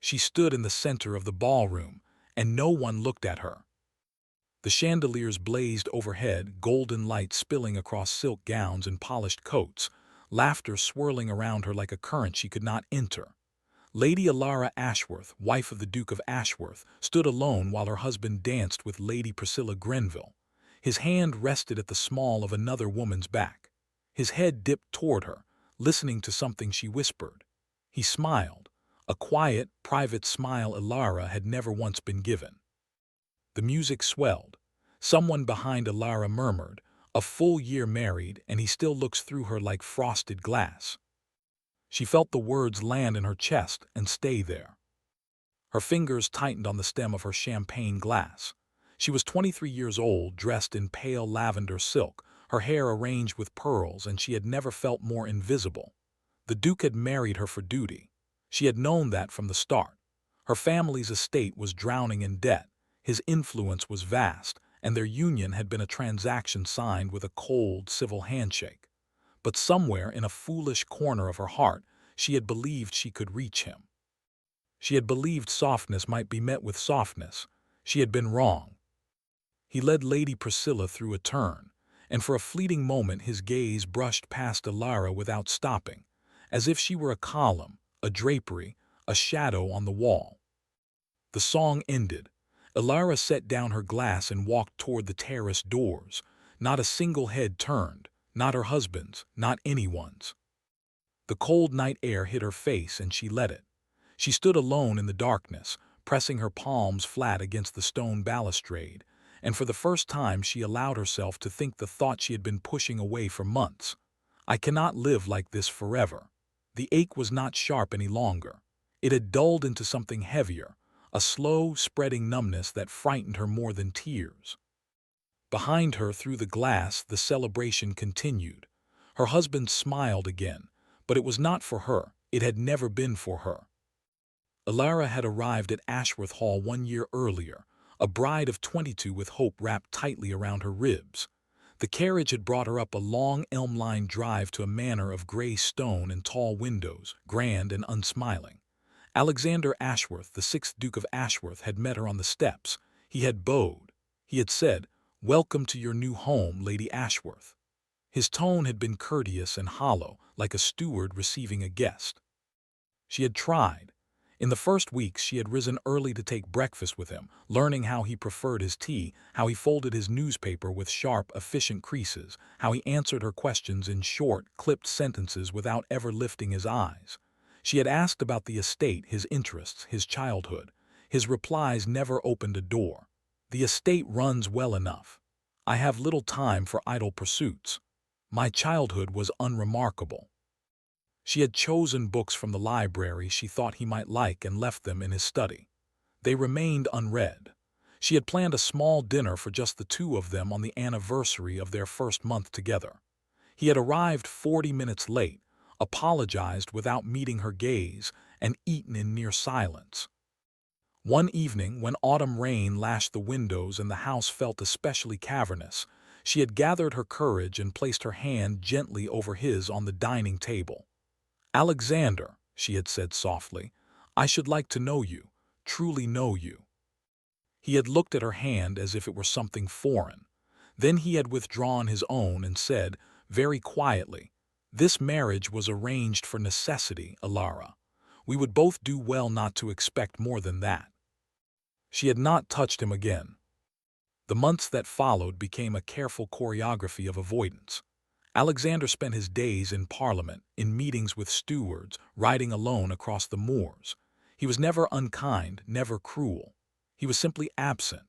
She stood in the center of the ballroom, and no one looked at her. The chandeliers blazed overhead, golden light spilling across silk gowns and polished coats, laughter swirling around her like a current she could not enter. Lady Alara Ashworth, wife of the Duke of Ashworth, stood alone while her husband danced with Lady Priscilla Grenville. His hand rested at the small of another woman's back. His head dipped toward her, listening to something she whispered. He smiled, a quiet, private smile Alara had never once been given. The music swelled. Someone behind Alara murmured, "A full year married, and he still looks through her like frosted glass." She felt the words land in her chest and stay there. Her fingers tightened on the stem of her champagne glass. She was 23 years old, dressed in pale lavender silk, her hair arranged with pearls, and she had never felt more invisible. The Duke had married her for duty. She had known that from the start. Her family's estate was drowning in debt, his influence was vast, and their union had been a transaction signed with a cold, civil handshake. But somewhere in a foolish corner of her heart, she had believed she could reach him. She had believed softness might be met with softness. She had been wrong. He led Lady Priscilla through a turn, and for a fleeting moment his gaze brushed past Alara without stopping, as if she were a column, a drapery, a shadow on the wall. The song ended. Alara set down her glass and walked toward the terrace doors. Not a single head turned, not her husband's, not anyone's. The cold night air hit her face and she let it. She stood alone in the darkness, pressing her palms flat against the stone balustrade, and for the first time she allowed herself to think the thought she had been pushing away for months. I cannot live like this forever. The ache was not sharp any longer. It had dulled into something heavier, a slow, spreading numbness that frightened her more than tears. Behind her, through the glass, the celebration continued. Her husband smiled again, but it was not for her. It had never been for her. Alara had arrived at Ashworth Hall 1 year earlier, a bride of 22 with hope wrapped tightly around her ribs. The carriage had brought her up a long elm-lined drive to a manor of gray stone and tall windows, grand and unsmiling. Alexander Ashworth, the 6th Duke of Ashworth, had met her on the steps. He had bowed. He had said, "Welcome to your new home, Lady Ashworth." His tone had been courteous and hollow, like a steward receiving a guest. She had tried. In the first weeks she had risen early to take breakfast with him, learning how he preferred his tea, how he folded his newspaper with sharp, efficient creases, how he answered her questions in short, clipped sentences without ever lifting his eyes. She had asked about the estate, his interests, his childhood. His replies never opened a door. "The estate runs well enough. I have little time for idle pursuits. My childhood was unremarkable." She had chosen books from the library she thought he might like and left them in his study. They remained unread. She had planned a small dinner for just the two of them on the anniversary of their first month together. He had arrived 40 minutes late, apologized without meeting her gaze, and eaten in near silence. One evening, when autumn rain lashed the windows and the house felt especially cavernous, she had gathered her courage and placed her hand gently over his on the dining table. "Alexander," she had said softly, "I should like to know you, truly know you." He had looked at her hand as if it were something foreign. Then he had withdrawn his own and said, very quietly, "This marriage was arranged for necessity, Alara. We would both do well not to expect more than that." She had not touched him again. The months that followed became a careful choreography of avoidance. Alexander spent his days in Parliament, in meetings with stewards, riding alone across the moors. He was never unkind, never cruel. He was simply absent,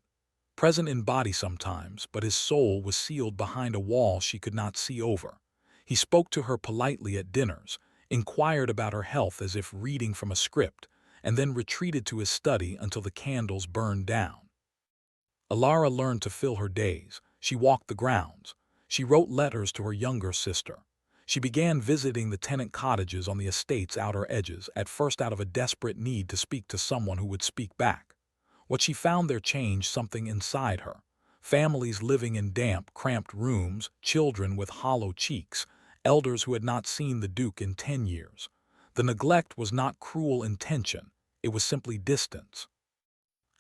present in body sometimes, but his soul was sealed behind a wall she could not see over. He spoke to her politely at dinners, inquired about her health as if reading from a script, and then retreated to his study until the candles burned down. Alara learned to fill her days. She walked the grounds. She wrote letters to her younger sister. She began visiting the tenant cottages on the estate's outer edges, at first out of a desperate need to speak to someone who would speak back. What she found there changed something inside her. Families living in damp, cramped rooms, children with hollow cheeks, elders who had not seen the Duke in 10 years. The neglect was not cruel intention. it was simply distance.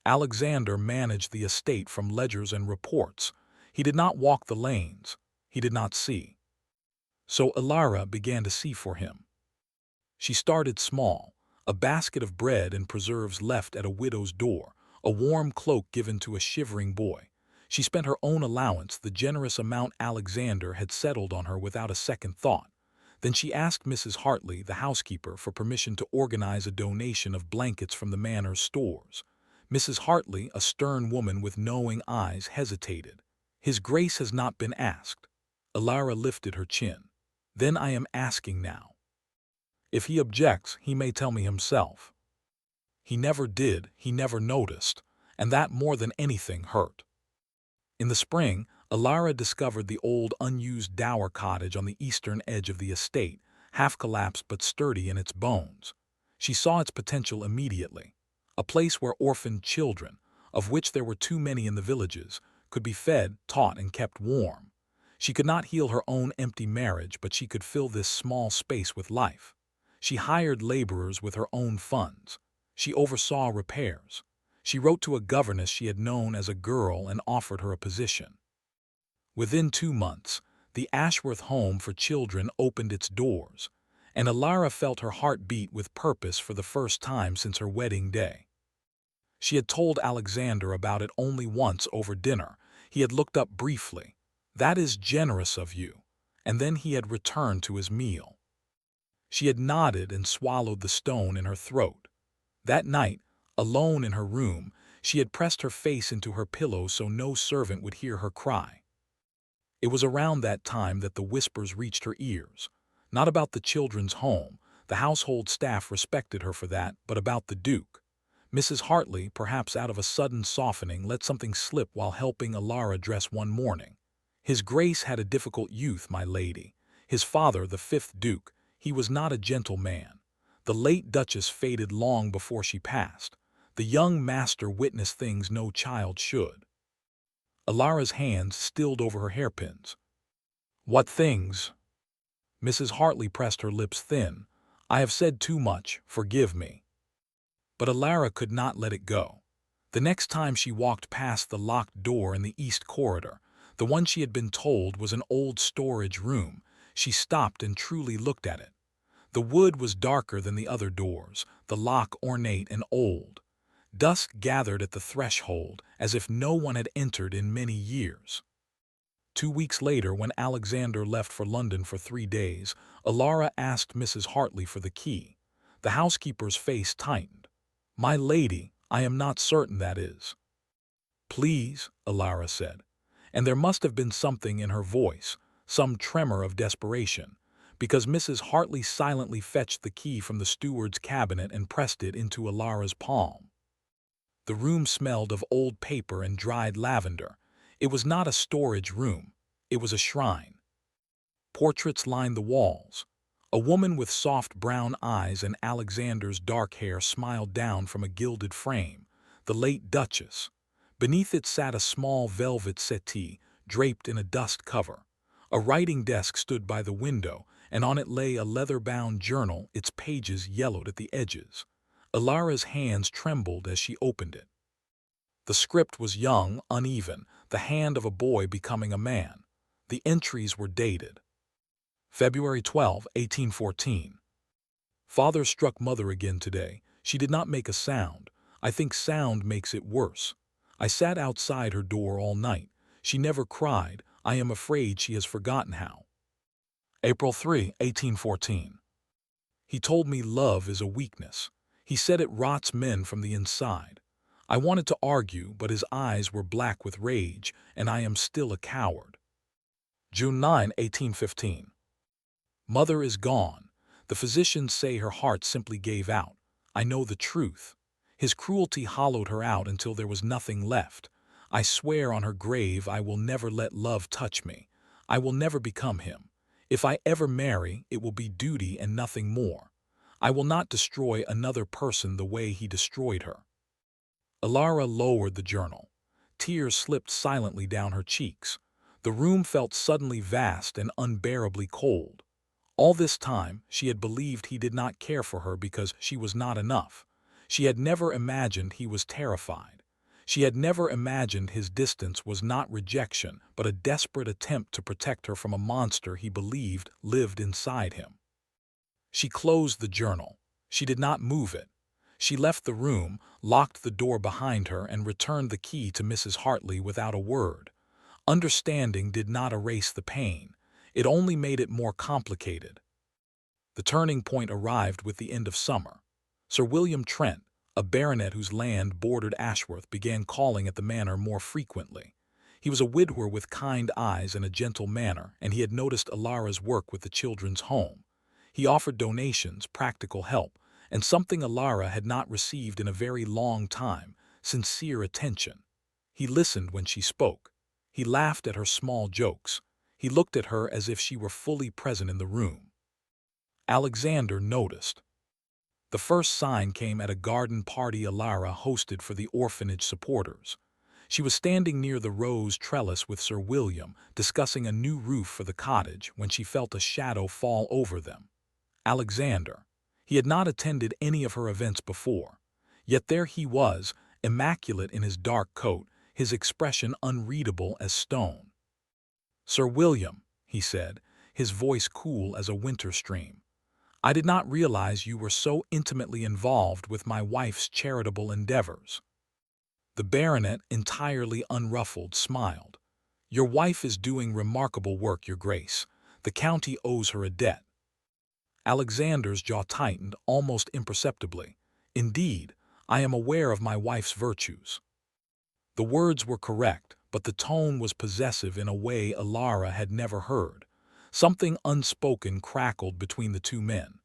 Alexander managed the estate from ledgers and reports. He did not walk the lanes. He did not see. So Ilara began to see for him. She started small, a basket of bread and preserves left at a widow's door, a warm cloak given to a shivering boy. She spent her own allowance, the generous amount Alexander had settled on her without a second thought. Then she asked Mrs. Hartley, the housekeeper, for permission to organize a donation of blankets from the manor's stores. Mrs. Hartley, a stern woman with knowing eyes, hesitated. "His Grace has not been asked." Ilara lifted her chin. "Then I am asking now. If he objects, he may tell me himself." He never did, he never noticed, and that more than anything hurt. In the spring, Ilara discovered the old unused dower cottage on the eastern edge of the estate, half collapsed but sturdy in its bones. She saw its potential immediately. A place where orphaned children, of which there were too many in the villages, could be fed, taught, and kept warm. She could not heal her own empty marriage, but she could fill this small space with life. She hired laborers with her own funds. She oversaw repairs. She wrote to a governess she had known as a girl and offered her a position. Within 2 months, the Ashworth Home for Children opened its doors, and Ilara felt her heart beat with purpose for the first time since her wedding day. She had told Alexander about it only once over dinner. He had looked up briefly. "That is generous of you," and then he had returned to his meal. She had nodded and swallowed the stone in her throat. That night, alone in her room, she had pressed her face into her pillow so no servant would hear her cry. It was around that time that the whispers reached her ears. Not about the children's home, the household staff respected her for that, but about the Duke. Mrs. Hartley, perhaps out of a sudden softening, let something slip while helping Ilara dress one morning. "His Grace had a difficult youth, my lady. His father, the 5th Duke, he was not a gentle man. The late Duchess faded long before she passed. The young master witnessed things no child should." Ilara's hands stilled over her hairpins. "What things?" Mrs. Hartley pressed her lips thin. "I have said too much, forgive me." But Ilara could not let it go. The next time she walked past the locked door in the east corridor, the one she had been told was an old storage room, she stopped and truly looked at it. The wood was darker than the other doors, the lock ornate and old. Dusk gathered at the threshold, as if no one had entered in many years. 2 weeks later, when Alexander left for London for 3 days, Ilara asked Mrs. Hartley for the key. The housekeeper's face tightened. "My lady, I am not certain that is." "Please," Ilara said, and there must have been something in her voice, some tremor of desperation, because Mrs. Hartley silently fetched the key from the steward's cabinet and pressed it into Ilara's palm. The room smelled of old paper and dried lavender. It was not a storage room. It was a shrine. Portraits lined the walls. A woman with soft brown eyes and Alexander's dark hair smiled down from a gilded frame, the late Duchess. Beneath it sat a small velvet settee, draped in a dust cover. A writing desk stood by the window, and on it lay a leather-bound journal, its pages yellowed at the edges. Ilara's hands trembled as she opened it. The script was young, uneven, the hand of a boy becoming a man. The entries were dated. February 12, 1814. "Father struck mother again today. She did not make a sound. I think sound makes it worse. I sat outside her door all night. She never cried. I am afraid she has forgotten how." April 3, 1814. "He told me love is a weakness. He said it rots men from the inside. I wanted to argue, but his eyes were black with rage, and I am still a coward." June 9, 1815. "Mother is gone. The physicians say her heart simply gave out. I know the truth. His cruelty hollowed her out until there was nothing left. I swear on her grave I will never let love touch me. I will never become him. If I ever marry, it will be duty and nothing more. I will not destroy another person the way he destroyed her." Ilara lowered the journal. Tears slipped silently down her cheeks. The room felt suddenly vast and unbearably cold. All this time, she had believed he did not care for her because she was not enough. She had never imagined he was terrified. She had never imagined his distance was not rejection, but a desperate attempt to protect her from a monster he believed lived inside him. She closed the journal. She did not move it. She left the room, locked the door behind her, and returned the key to Mrs. Hartley without a word. Understanding did not erase the pain. It only made it more complicated. The turning point arrived with the end of summer. Sir William Trent, a baronet whose land bordered Ashworth, began calling at the manor more frequently. He was a widower with kind eyes and a gentle manner, and he had noticed Alara's work with the children's home. He offered donations, practical help, and something Alara had not received in a very long time, sincere attention. He listened when she spoke. He laughed at her small jokes. He looked at her as if she were fully present in the room. Alexander noticed. The first sign came at a garden party Alara hosted for the orphanage supporters. She was standing near the rose trellis with Sir William, discussing a new roof for the cottage, when she felt a shadow fall over them. Alexander. He had not attended any of her events before. Yet there he was, immaculate in his dark coat, his expression unreadable as stone. "Sir William," he said, his voice cool as a winter stream, "I did not realize you were so intimately involved with my wife's charitable endeavors." The baronet, entirely unruffled, smiled. "Your wife is doing remarkable work, Your Grace. The county owes her a debt." Alexander's jaw tightened almost imperceptibly. "Indeed, I am aware of my wife's virtues." The words were correct, but the tone was possessive in a way Alara had never heard. Something unspoken crackled between the two men.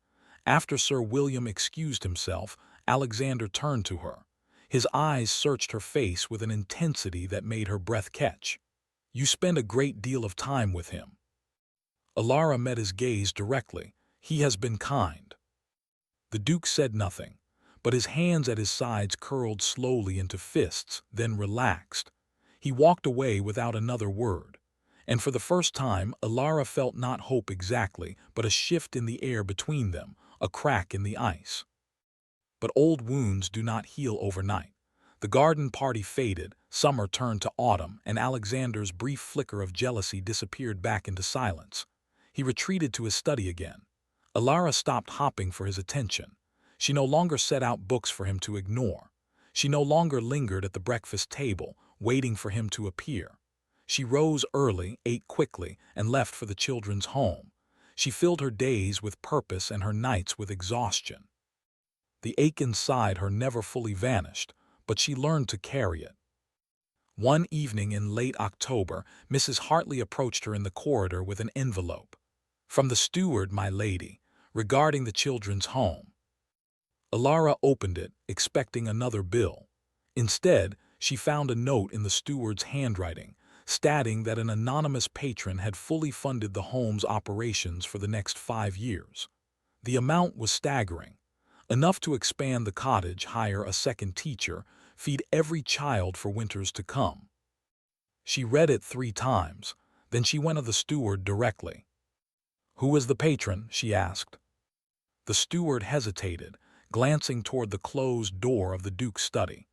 After Sir William excused himself, Alexander turned to her. His eyes searched her face with an intensity that made her breath catch. "You spend a great deal of time with him." Alara met his gaze directly. "He has been kind." The Duke said nothing, but his hands at his sides curled slowly into fists, then relaxed. He walked away without another word. And for the first time, Alara felt not hope exactly, but a shift in the air between them, a crack in the ice. But old wounds do not heal overnight. The garden party faded, summer turned to autumn, and Alexander's brief flicker of jealousy disappeared back into silence. He retreated to his study again. Alara stopped hopping for his attention. She no longer set out books for him to ignore. She no longer lingered at the breakfast table, waiting for him to appear. She rose early, ate quickly, and left for the children's home. She filled her days with purpose and her nights with exhaustion. The ache inside her never fully vanished, but she learned to carry it. One evening in late October, Mrs. Hartley approached her in the corridor with an envelope. "From the steward, my lady, regarding the children's home." Alara opened it, expecting another bill. Instead, she found a note in the steward's handwriting, stating that an anonymous patron had fully funded the home's operations for the next 5 years. The amount was staggering, enough to expand the cottage, hire a second teacher, feed every child for winters to come. She read it 3 times, then she went to the steward directly. "Who is the patron?" she asked. The steward hesitated, glancing toward the closed door of the Duke's study.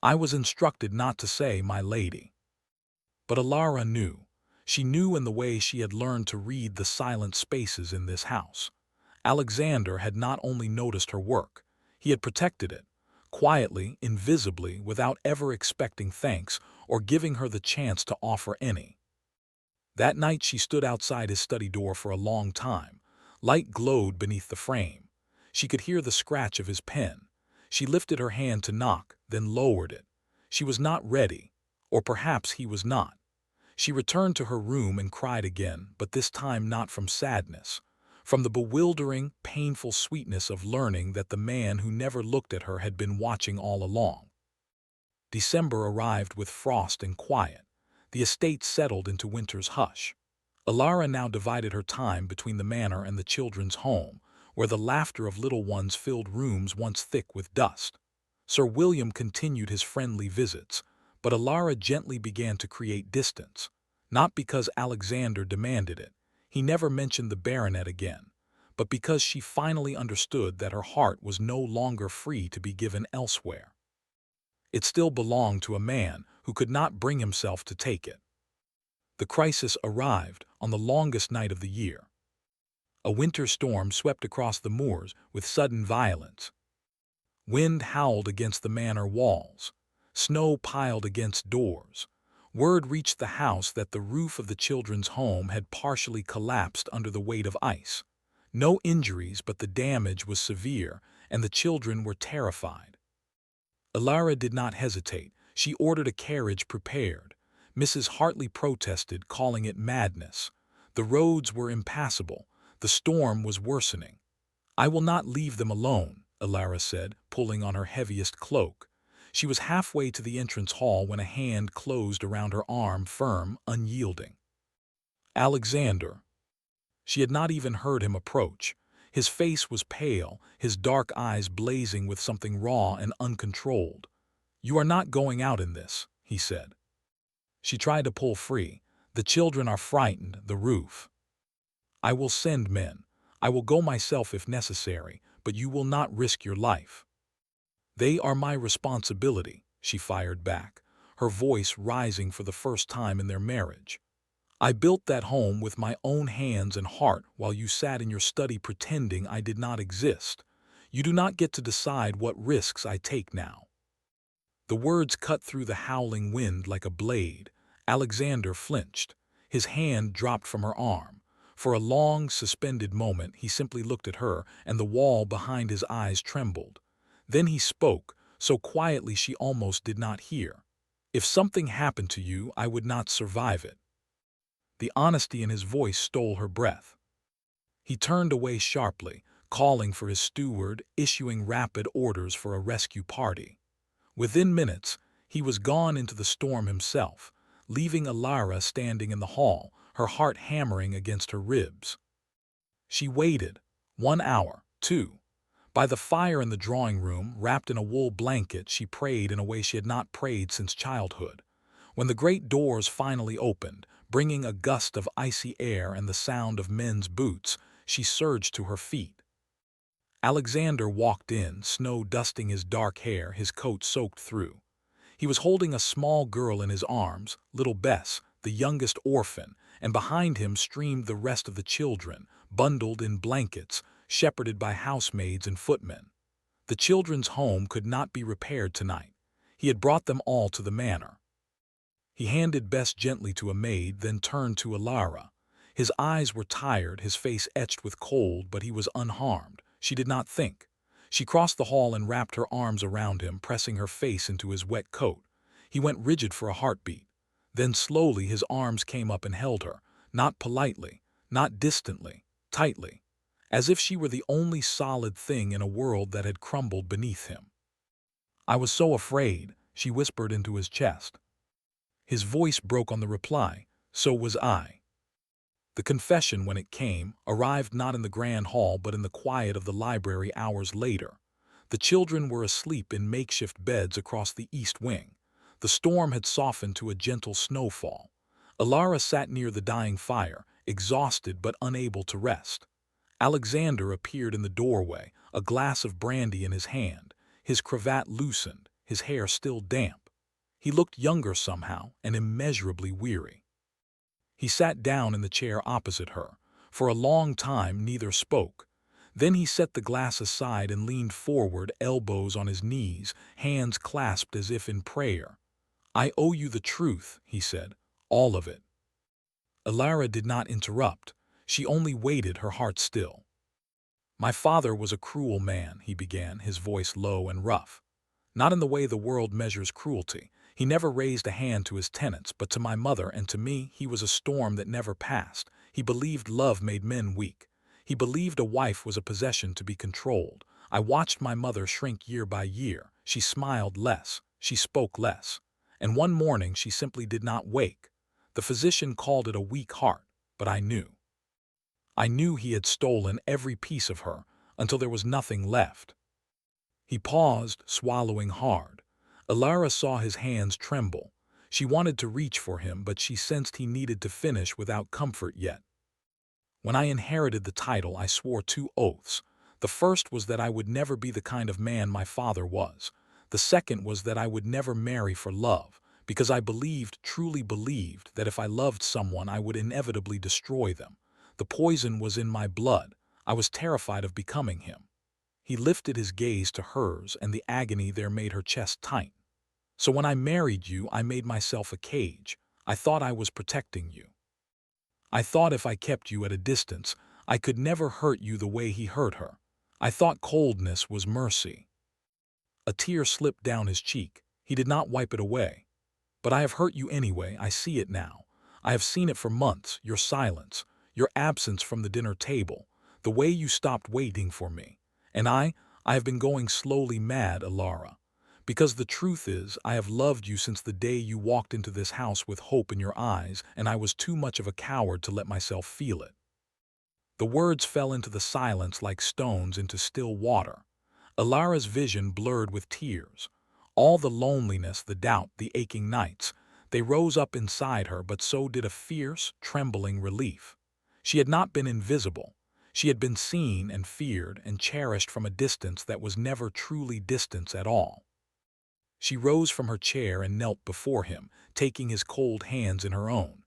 "I was instructed not to say, my lady." But Alara knew. She knew in the way she had learned to read the silent spaces in this house. Alexander had not only noticed her work, he had protected it, quietly, invisibly, without ever expecting thanks or giving her the chance to offer any. That night she stood outside his study door for a long time. Light glowed beneath the frame. She could hear the scratch of his pen. She lifted her hand to knock, then lowered it. She was not ready, or perhaps he was not. She returned to her room and cried again, but this time not from sadness, from the bewildering, painful sweetness of learning that the man who never looked at her had been watching all along. December arrived with frost and quiet. The estate settled into winter's hush. Alara now divided her time between the manor and the children's home, where the laughter of little ones filled rooms once thick with dust. Sir William continued his friendly visits, but Alara gently began to create distance, not because Alexander demanded it. He never mentioned the baronet again, but because she finally understood that her heart was no longer free to be given elsewhere. It still belonged to a man who could not bring himself to take it. The crisis arrived on the longest night of the year. A winter storm swept across the moors with sudden violence. Wind howled against the manor walls. Snow piled against doors. Word reached the house that the roof of the children's home had partially collapsed under the weight of ice. No injuries, but the damage was severe, and the children were terrified. Alara did not hesitate. She ordered a carriage prepared. Mrs. Hartley protested, calling it madness. The roads were impassable. The storm was worsening. "I will not leave them alone," Alara said, pulling on her heaviest cloak. She was halfway to the entrance hall when a hand closed around her arm, firm, unyielding. Alexander. She had not even heard him approach. His face was pale, his dark eyes blazing with something raw and uncontrolled. "You are not going out in this," he said. She tried to pull free. "The children are frightened, the roof." "I will send men. I will go myself if necessary, but you will not risk your life." "They are my responsibility," she fired back, her voice rising for the first time in their marriage. "I built that home with my own hands and heart while you sat in your study pretending I did not exist. You do not get to decide what risks I take now." The words cut through the howling wind like a blade. Alexander flinched. His hand dropped from her arm. For a long, suspended moment, he simply looked at her, and the wall behind his eyes trembled. Then he spoke, so quietly she almost did not hear. "If something happened to you, I would not survive it." The honesty in his voice stole her breath. He turned away sharply, calling for his steward, issuing rapid orders for a rescue party. Within minutes, he was gone into the storm himself, leaving Alara standing in the hall, her heart hammering against her ribs. She waited. 1 hour, 2. By the fire in the drawing room, wrapped in a wool blanket, she prayed in a way she had not prayed since childhood. When the great doors finally opened, bringing a gust of icy air and the sound of men's boots, she surged to her feet. Alexander walked in, snow dusting his dark hair, his coat soaked through. He was holding a small girl in his arms, little Bess, the youngest orphan, and behind him streamed the rest of the children, bundled in blankets, shepherded by housemaids and footmen. The children's home could not be repaired tonight. He had brought them all to the manor. He handed Bess gently to a maid, then turned to Alara. His eyes were tired, his face etched with cold, but he was unharmed. She did not think. She crossed the hall and wrapped her arms around him, pressing her face into his wet coat. He went rigid for a heartbeat. Then slowly his arms came up and held her, not politely, not distantly, tightly, as if she were the only solid thing in a world that had crumbled beneath him. "I was so afraid," she whispered into his chest. His voice broke on the reply, "So was I." The confession, when it came, arrived not in the grand hall but in the quiet of the library hours later. The children were asleep in makeshift beds across the east wing. The storm had softened to a gentle snowfall. Alara sat near the dying fire, exhausted but unable to rest. Alexander appeared in the doorway, a glass of brandy in his hand, his cravat loosened, his hair still damp. He looked younger somehow and immeasurably weary. He sat down in the chair opposite her. For a long time neither spoke. Then he set the glass aside and leaned forward, elbows on his knees, hands clasped as if in prayer. "I owe you the truth," he said, "all of it." Alara did not interrupt. She only waited, her heart still. "My father was a cruel man," he began, his voice low and rough. "Not in the way the world measures cruelty. He never raised a hand to his tenants, but to my mother and to me he was a storm that never passed. He believed love made men weak. He believed a wife was a possession to be controlled. I watched my mother shrink year by year. She smiled less. She spoke less. And one morning she simply did not wake. The physician called it a weak heart, but I knew. I knew he had stolen every piece of her until there was nothing left." He paused, swallowing hard. Alara saw his hands tremble. She wanted to reach for him, but she sensed he needed to finish without comfort yet. When I inherited the title, I swore two oaths. The first was that I would never be the kind of man my father was. The second was that I would never marry for love, because I believed, truly believed, that if I loved someone, I would inevitably destroy them. The poison was in my blood. I was terrified of becoming him. He lifted his gaze to hers, and the agony there made her chest tight. So when I married you, I made myself a cage. I thought I was protecting you. I thought if I kept you at a distance, I could never hurt you the way he hurt her. I thought coldness was mercy. A tear slipped down his cheek. He did not wipe it away. But I have hurt you anyway. I see it now. I have seen it for months, your silence, your absence from the dinner table, the way you stopped waiting for me. And I have been going slowly mad, Alara. Because the truth is, I have loved you since the day you walked into this house with hope in your eyes, and I was too much of a coward to let myself feel it. The words fell into the silence like stones into still water. Alara's vision blurred with tears. All the loneliness, the doubt, the aching nights, they rose up inside her, but so did a fierce, trembling relief. She had not been invisible. She had been seen and feared and cherished from a distance that was never truly distance at all. She rose from her chair and knelt before him, taking his cold hands in her own.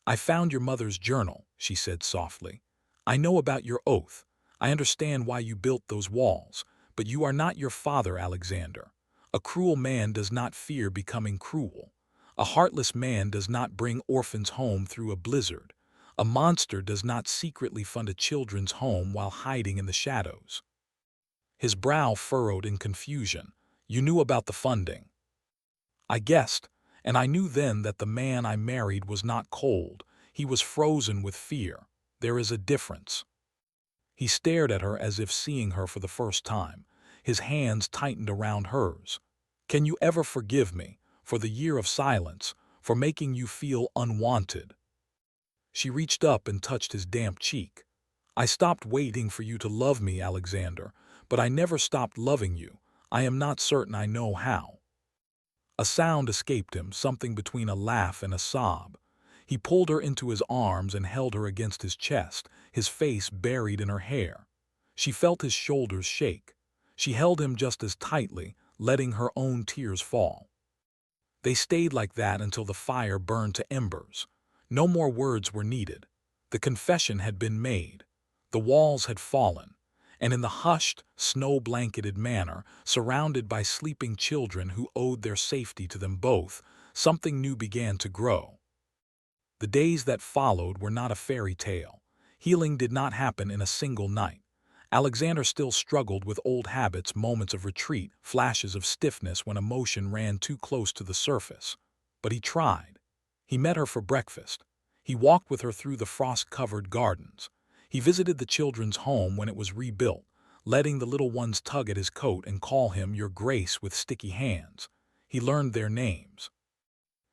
"I found your mother's journal," she said softly. "I know about your oath. I understand why you built those walls. But you are not your father, Alexander. A cruel man does not fear becoming cruel. A heartless man does not bring orphans home through a blizzard. A monster does not secretly fund a children's home while hiding in the shadows." His brow furrowed in confusion. "You knew about the funding." "I guessed, and I knew then that the man I married was not cold. He was frozen with fear. There is a difference." He stared at her as if seeing her for the first time. His hands tightened around hers. "Can you ever forgive me for the year of silence, for making you feel unwanted?" She reached up and touched his damp cheek. "I stopped waiting for you to love me, Alexander, but I never stopped loving you. I am not certain I know how." A sound escaped him, something between a laugh and a sob. He pulled her into his arms and held her against his chest, his face buried in her hair. She felt his shoulders shake. She held him just as tightly, letting her own tears fall. They stayed like that until the fire burned to embers. No more words were needed. The confession had been made. The walls had fallen. And in the hushed, snow-blanketed manor, surrounded by sleeping children who owed their safety to them both, something new began to grow. The days that followed were not a fairy tale. Healing did not happen in a single night. Alexander still struggled with old habits, moments of retreat, flashes of stiffness when emotion ran too close to the surface. But he tried. He met her for breakfast. He walked with her through the frost-covered gardens. He visited the children's home when it was rebuilt, letting the little ones tug at his coat and call him Your Grace with sticky hands. He learned their names.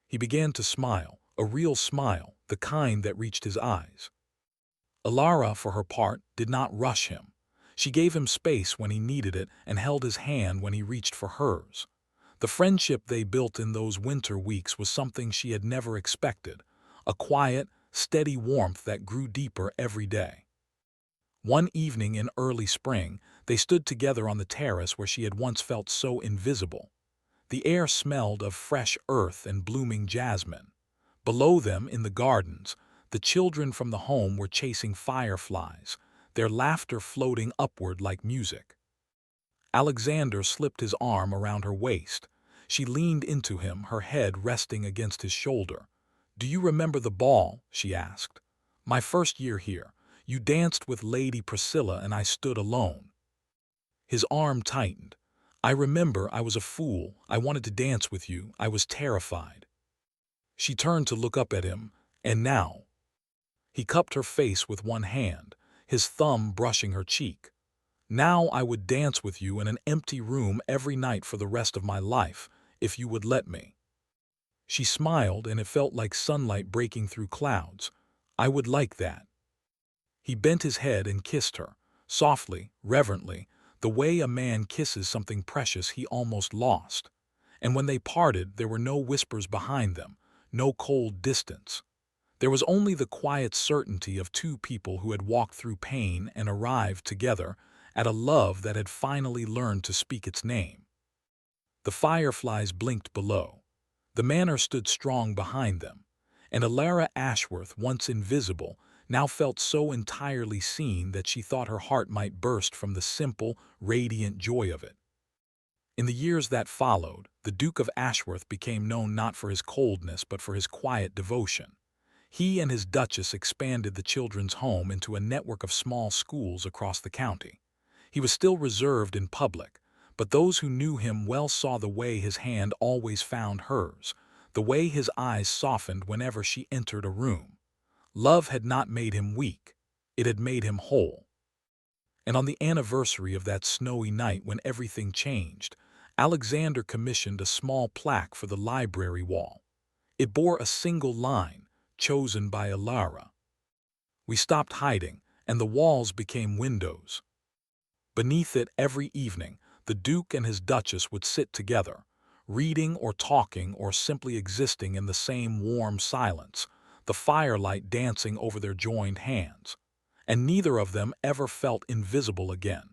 He began to smile, a real smile, the kind that reached his eyes. Alara, for her part, did not rush him. She gave him space when he needed it and held his hand when he reached for hers. The friendship they built in those winter weeks was something she had never expected, a quiet, steady warmth that grew deeper every day. One evening in early spring, they stood together on the terrace where she had once felt so invisible. The air smelled of fresh earth and blooming jasmine. Below them, in the gardens, the children from the home were chasing fireflies, their laughter floating upward like music. Alexander slipped his arm around her waist. She leaned into him, her head resting against his shoulder. "Do you remember the ball?" she asked. "My first year here. You danced with Lady Priscilla and I stood alone." His arm tightened. "I remember. I was a fool. I wanted to dance with you. I was terrified." She turned to look up at him. "And now?" He cupped her face with one hand, his thumb brushing her cheek. "Now I would dance with you in an empty room every night for the rest of my life, if you would let me." She smiled, and it felt like sunlight breaking through clouds. "I would like that." He bent his head and kissed her, softly, reverently, the way a man kisses something precious he almost lost. And when they parted, there were no whispers behind them, no cold distance. There was only the quiet certainty of two people who had walked through pain and arrived together at a love that had finally learned to speak its name. The fireflies blinked below. The manor stood strong behind them, and Alara Ashworth, once invisible, now felt so entirely seen that she thought her heart might burst from the simple, radiant joy of it. In the years that followed, the Duke of Ashworth became known not for his coldness but for his quiet devotion. He and his Duchess expanded the children's home into a network of small schools across the county. He was still reserved in public, but those who knew him well saw the way his hand always found hers, the way his eyes softened whenever she entered a room. Love had not made him weak, it had made him whole. And on the anniversary of that snowy night when everything changed, Alexander commissioned a small plaque for the library wall. It bore a single line, chosen by Alara. We stopped hiding, and the walls became windows. Beneath it, every evening, the Duke and his Duchess would sit together, reading or talking or simply existing in the same warm silence, the firelight dancing over their joined hands. And neither of them ever felt invisible again.